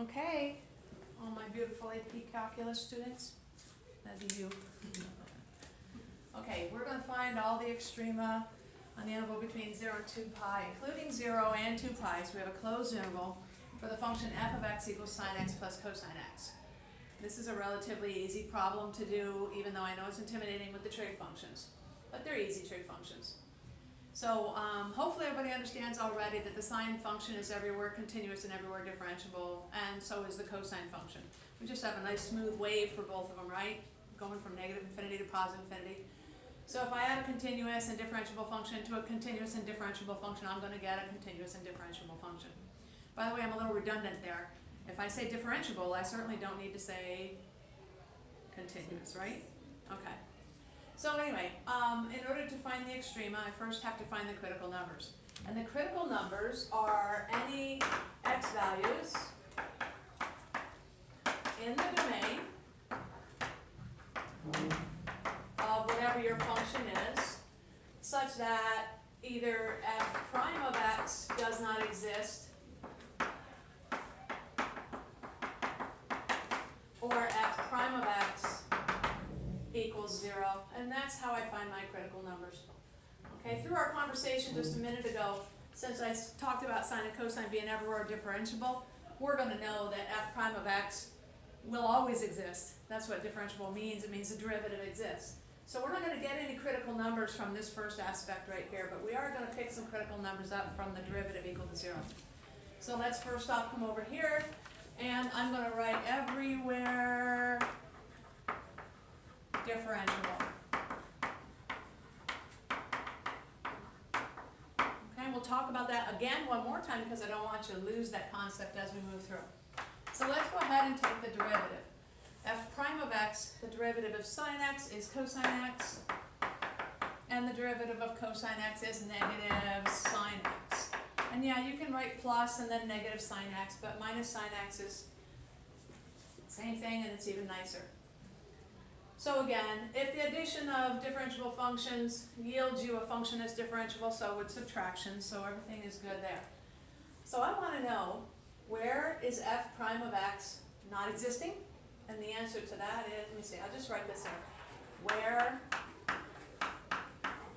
Okay, all my beautiful AP Calculus students, that'd be you. Okay, we're going to find all the extrema on the interval between 0 and 2 pi, including 0 and 2 pi, so we have a closed interval for the function f of x equals sine x plus cosine x. This is a relatively easy problem to do, even though I know it's intimidating with the trig functions, but they're easy trig functions. So hopefully everybody understands already that the sine function is everywhere continuous and everywhere differentiable, and so is the cosine function. We just have a nice smooth wave for both of them, right? Going from negative infinity to positive infinity. So if I add a continuous and differentiable function to a continuous and differentiable function, I'm going to get a continuous and differentiable function. By the way, I'm a little redundant there. If I say differentiable, I certainly don't need to say continuous, right? Okay. So anyway, in order to find the extrema, I first have to find the critical numbers. And the critical numbers are any x values in the domain of whatever your function is, such that either f prime of x does not exist, or f prime of x equals 0, and that's how I find my critical numbers. Okay, through our conversation just a minute ago, since I talked about sine and cosine being everywhere differentiable, we're going to know that f prime of x will always exist. That's what differentiable means. It means the derivative exists. So we're not going to get any critical numbers from this first aspect right here, but we are going to pick some critical numbers up from the derivative equal to 0. So let's first off come over here, and I'm going to write everywhere differentiable. Okay, we'll talk about that again one more time because I don't want you to lose that concept as we move through. So let's go ahead and take the derivative. F prime of x, the derivative of sine x is cosine x, and the derivative of cosine x is negative sine x. And yeah, you can write plus and then negative sine x, but minus sine x is the same thing and it's even nicer. So again, if the addition of differentiable functions yields you a function that's differentiable, so would subtraction, so everything is good there. So I want to know, where is f prime of x not existing? And the answer to that is, let me see, I'll just write this in. Where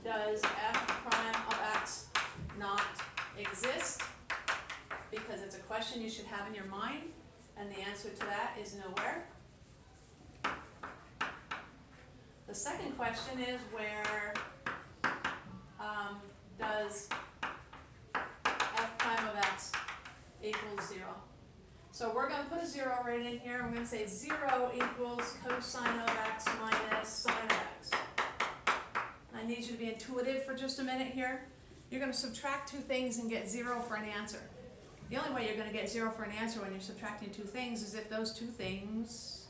does f prime of x not exist? Because it's a question you should have in your mind, and the answer to that is nowhere. The second question is, where does f prime of x equals 0? So we're going to put a 0 right in here. We're going to say 0 equals cosine of x minus sine of x. I need you to be intuitive for just a minute here. You're going to subtract two things and get 0 for an answer. The only way you're going to get 0 for an answer when you're subtracting two things is if those two things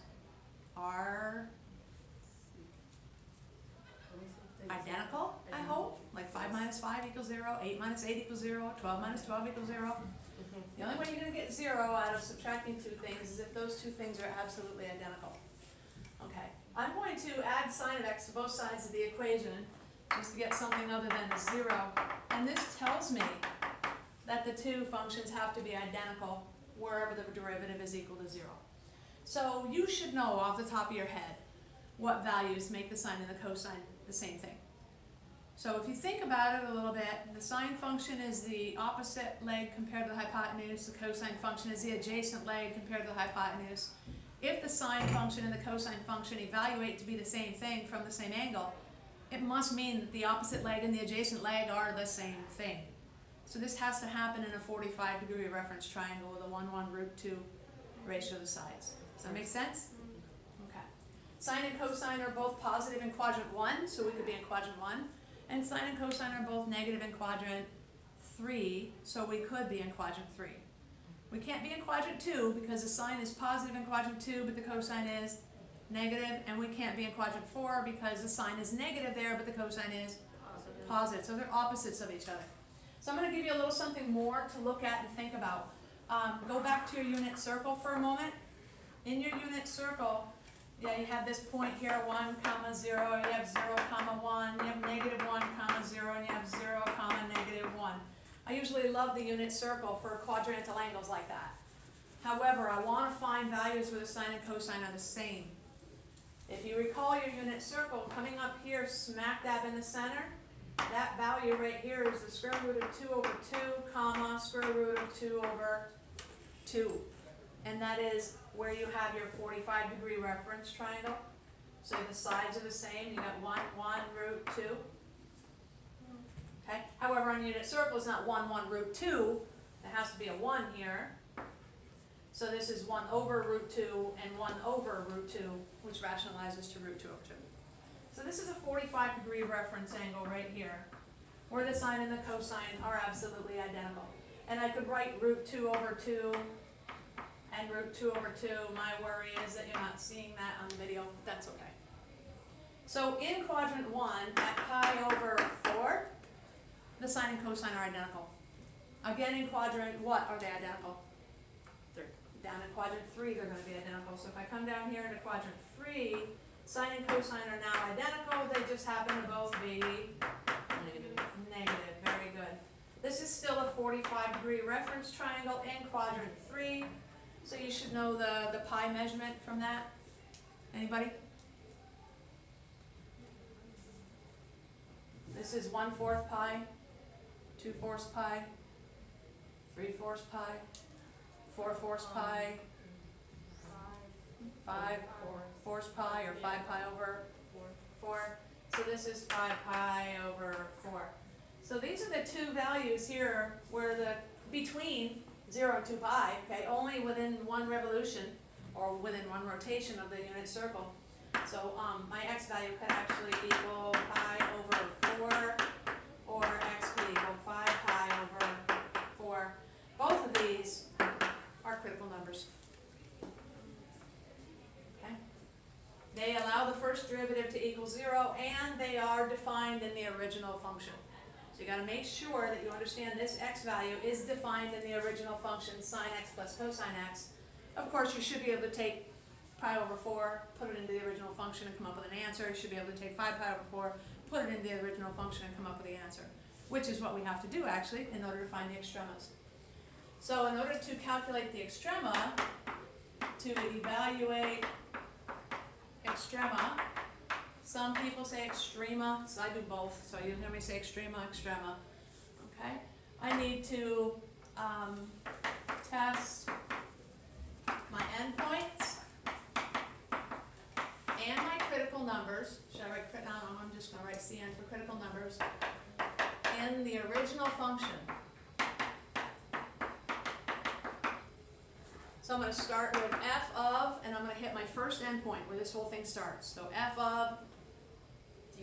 are identical, I hope. Like 5 minus 5 equals 0, 8 minus 8 equals 0, 12 minus 12 equals 0. The only way you're going to get 0 out of subtracting two things is if those two things are absolutely identical. Okay, I'm going to add sine of x to both sides of the equation just to get something other than a 0. And this tells me that the two functions have to be identical wherever the derivative is equal to 0. So you should know off the top of your head what values make the sine and the cosine the same thing. So if you think about it a little bit, the sine function is the opposite leg compared to the hypotenuse. The cosine function is the adjacent leg compared to the hypotenuse. If the sine function and the cosine function evaluate to be the same thing from the same angle, it must mean that the opposite leg and the adjacent leg are the same thing. So this has to happen in a 45-degree reference triangle with a 1, 1, root 2 ratio of the sides. Does that make sense? Okay. Sine and cosine are both positive in quadrant 1, so we could be in quadrant 1. And sine and cosine are both negative in quadrant 3, so we could be in quadrant 3. We can't be in quadrant 2 because the sine is positive in quadrant 2, but the cosine is negative, and we can't be in quadrant 4 because the sine is negative there, but the cosine is positive. So they're opposites of each other. So I'm going to give you a little something more to look at and think about. Go back to your unit circle for a moment. In your unit circle, yeah, you have this point here, 1, 0, you have 0, 1, you have negative 1, 0, and you have 0, negative 1. I usually love the unit circle for quadrantal angles like that. However, I want to find values where the sine and cosine are the same. If you recall your unit circle, coming up here smack dab in the center, that value right here is the square root of 2 over 2, comma, square root of 2 over 2. And that is where you have your 45-degree reference triangle. So the sides are the same, you got 1, root 2. Okay? However, on unit circle, it's not 1, root 2. There has to be a 1 here. So this is 1 over root 2 and 1 over root 2, which rationalizes to root 2 over 2. So this is a 45-degree reference angle right here, where the sine and the cosine are absolutely identical. And I could write root 2 over 2 and root 2 over 2. My worry is that you're not seeing that on the video. That's okay. So in quadrant 1, at pi over 4, the sine and cosine are identical. Again, in quadrant, what are they identical? Down in quadrant 3, they're going to be identical. So if I come down here into quadrant 3, sine and cosine are now identical. They just happen to both be negative. Very good. This is still a 45-degree reference triangle in quadrant 3. So you should know the pi measurement from that. Anybody? This is 1/4 pi, 2/4 pi, 3/4 pi, 4/4 pi, 5/4 pi, or 5 pi over 4. So this is 5 pi over 4. So these are the two values here where the between 0 and 2 pi, okay, only within one revolution or within one rotation of the unit circle. So my x value could actually equal pi over 4, or x could equal 5 pi over 4. Both of these are critical numbers. Okay? They allow the first derivative to equal 0, and they are defined in the original function. So you got to make sure that you understand this x value is defined in the original function, sine x plus cosine x. Of course, you should be able to take pi over 4, put it into the original function and come up with an answer. You should be able to take 5 pi over 4, put it into the original function and come up with the answer, which is what we have to do actually in order to find the extremas. So in order to calculate the extrema, to evaluate extrema, some people say extrema, so I do both, so you hear me say extrema, extrema, okay? I need to test my endpoints and my critical numbers. Should I write, no, I'm just going to write Cn for critical numbers in the original function. So I'm going to start with f of, and I'm going to hit my first endpoint where this whole thing starts. So f of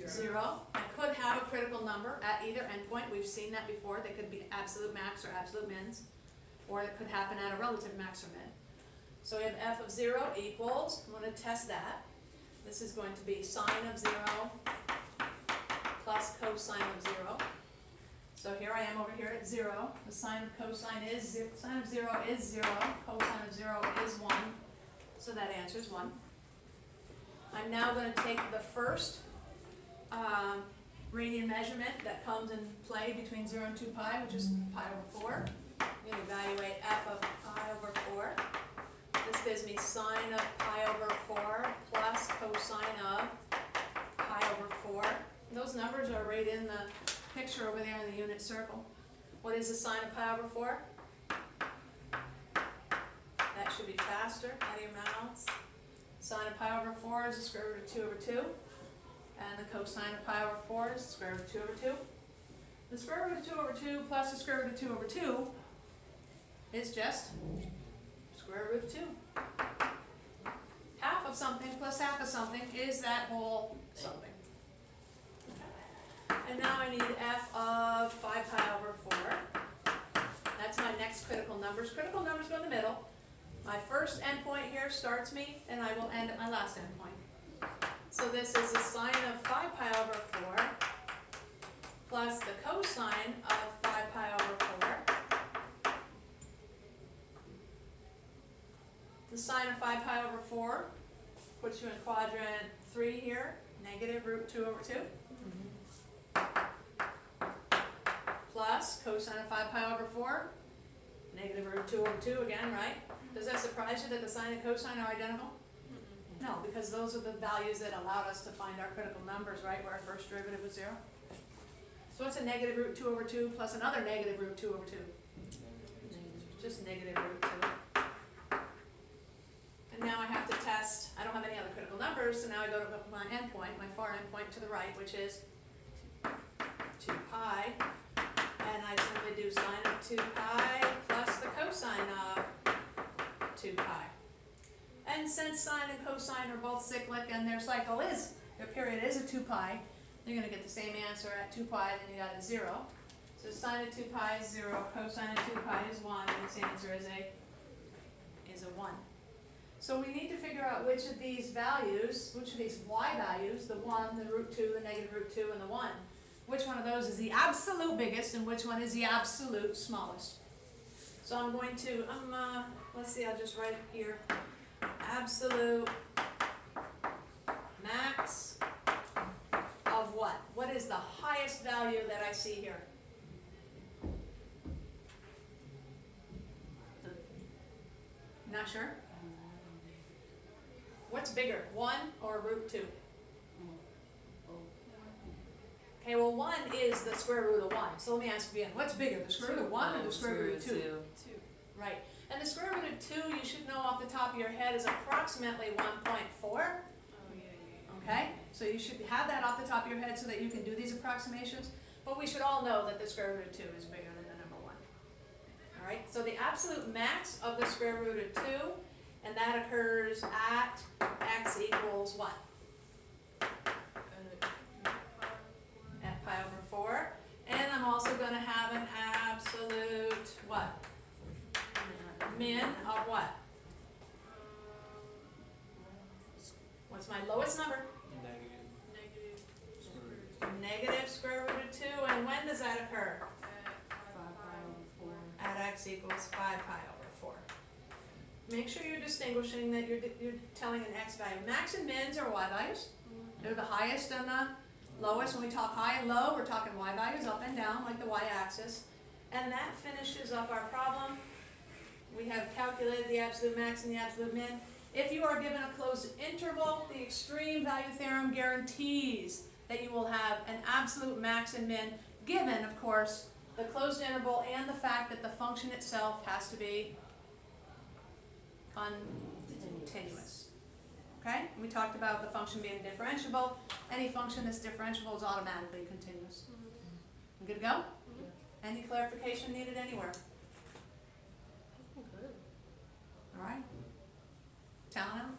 0. I could have a critical number at either endpoint. We've seen that before. They could be absolute max or absolute mins, or it could happen at a relative max or min. So we have f of 0 equals, I'm going to test that. This is going to be sine of 0 plus cosine of 0. So here I am over here at 0. The sine of cosine is 0. Sine of 0 is 0. Cosine of 0 is 1. So that answers 1. I'm now going to take the first radian measurement that comes in play between 0 and 2 pi, which is pi over 4. I'm going to evaluate f of pi over 4. This gives me sine of pi over 4 plus cosine of pi over 4. Those numbers are right in the picture over there in the unit circle. What is the sine of pi over 4? That should be faster out of your mouths. Sine of pi over 4 is the square root of 2 over 2. And the cosine of pi over 4 is the square root of 2 over 2. The square root of 2 over 2 plus the square root of 2 over 2 is just square root of 2. Half of something plus half of something is that whole something. And now I need f of 5 pi over 4. That's my next critical numbers. Critical numbers go in the middle. My first endpoint here starts me, and I will end at my last endpoint. So this is the sine of 5 pi over 4 plus the cosine of 5 pi over 4. The sine of 5 pi over 4 puts you in quadrant 3 here, negative root 2 over 2. Plus cosine of 5 pi over 4, negative root 2 over 2 again, right? Does that surprise you that the sine and cosine are identical? No, because those are the values that allowed us to find our critical numbers, right, where our first derivative was 0. So what's a negative root 2 over 2 plus another negative root 2 over 2? Just negative root 2. And now I have to test, I don't have any other critical numbers, so now I go to my endpoint, my far endpoint to the right, which is 2 pi. And I simply do sine of 2 pi plus the cosine of 2 pi. And since sine and cosine are both cyclic and their period is a 2 pi, you're going to get the same answer at 2 pi, then you got a 0. So sine of 2 pi is 0, cosine of 2 pi is 1, and this answer is a 1. So we need to figure out which of these values, which of these y values, the 1, the root 2, the negative root 2, and the 1, which one of those is the absolute biggest and which one is the absolute smallest. So I'm going to, let's see, I'll just write it here. Absolute max of what? What is the highest value that I see here? Not sure? What's bigger, 1 or root 2? Okay, well 1 is the square root of 1. So let me ask you again, what's bigger, the square root of 1 or the square root of 2? 2. Right. And the square root of 2, you should know off the top of your head, is approximately 1.4. Okay? So you should have that off the top of your head so that you can do these approximations. But we should all know that the square root of 2 is bigger than the number 1. All right? So the absolute max of the square root of 2, and that occurs at x equals what? At pi over 4. And I'm also going to have an absolute what? Min of what? What's my lowest number? Negative square root of 2. And when does that occur? At x equals 5 pi over 4. Make sure you're distinguishing that you're telling an x value. Max and mins are y values. They're the highest and the lowest. When we talk high and low, we're talking y values up and down like the y-axis. And that finishes up our problem. We have calculated the absolute max and the absolute min. If you are given a closed interval, the extreme value theorem guarantees that you will have an absolute max and min, given, of course, the closed interval and the fact that the function itself has to be continuous. Okay? We talked about the function being differentiable. Any function that's differentiable is automatically continuous. Good to go? Any clarification needed anywhere? All right. Town out?